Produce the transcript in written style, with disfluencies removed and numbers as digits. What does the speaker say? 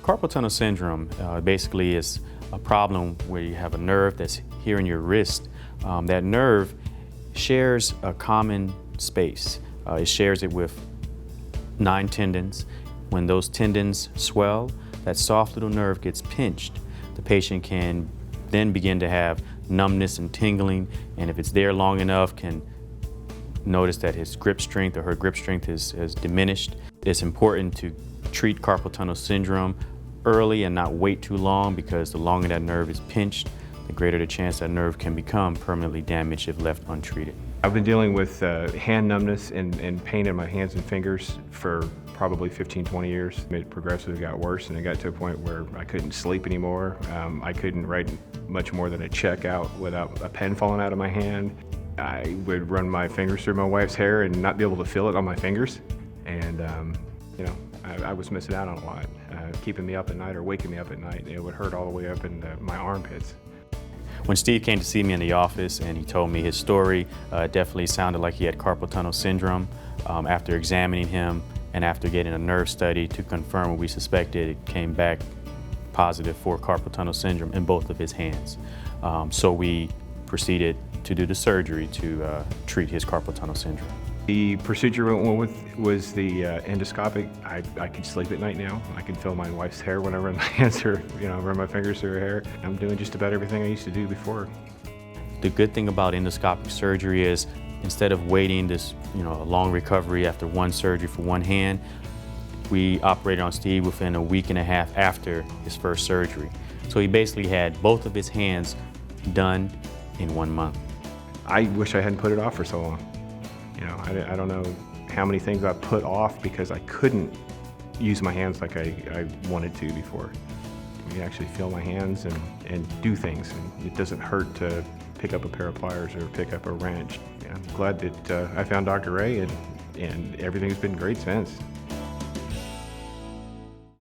Carpal tunnel syndrome basically is a problem where you have a nerve that's here in your wrist. That nerve shares a common space. It shares it with 9 tendons. When those tendons swell, that soft little nerve gets pinched. The patient can then begin to have numbness and tingling, and if it's there long enough, can notice that his grip strength or her grip strength has diminished. It's important to treat carpal tunnel syndrome early and not wait too long, because the longer that nerve is pinched, the greater the chance that nerve can become permanently damaged if left untreated. I've been dealing with hand numbness and pain in my hands and fingers for probably 15-20 years. It progressively got worse, and it got to a point where I couldn't sleep anymore. I couldn't write much more than a check out without a pen falling out of my hand. I would run my fingers through my wife's hair and not be able to feel it on my fingers. And I was missing out on a lot, keeping me up at night or waking me up at night. It would hurt all the way up in my armpits. When Steve came to see me in the office and he told me his story, it definitely sounded like he had carpal tunnel syndrome. After examining him and after getting a nerve study to confirm what we suspected, it came back positive for carpal tunnel syndrome in both of his hands. So we proceeded to do the surgery to treat his carpal tunnel syndrome. The procedure we went with was the endoscopic. I could sleep at night now. I can feel my wife's hair when I run my hands through, run my fingers through her hair. I'm doing just about everything I used to do before. The good thing about endoscopic surgery is instead of waiting this, a long recovery after one surgery for one hand, we operated on Steve within a week and a half after his first surgery. So he basically had both of his hands done in 1 month. I wish I hadn't put it off for so long. I don't know how many things I put off because I couldn't use my hands like I wanted to before. I can actually feel my hands and do things, and it doesn't hurt to pick up a pair of pliers or pick up a wrench. I'm glad that I found Dr. Ray, and everything's been great since.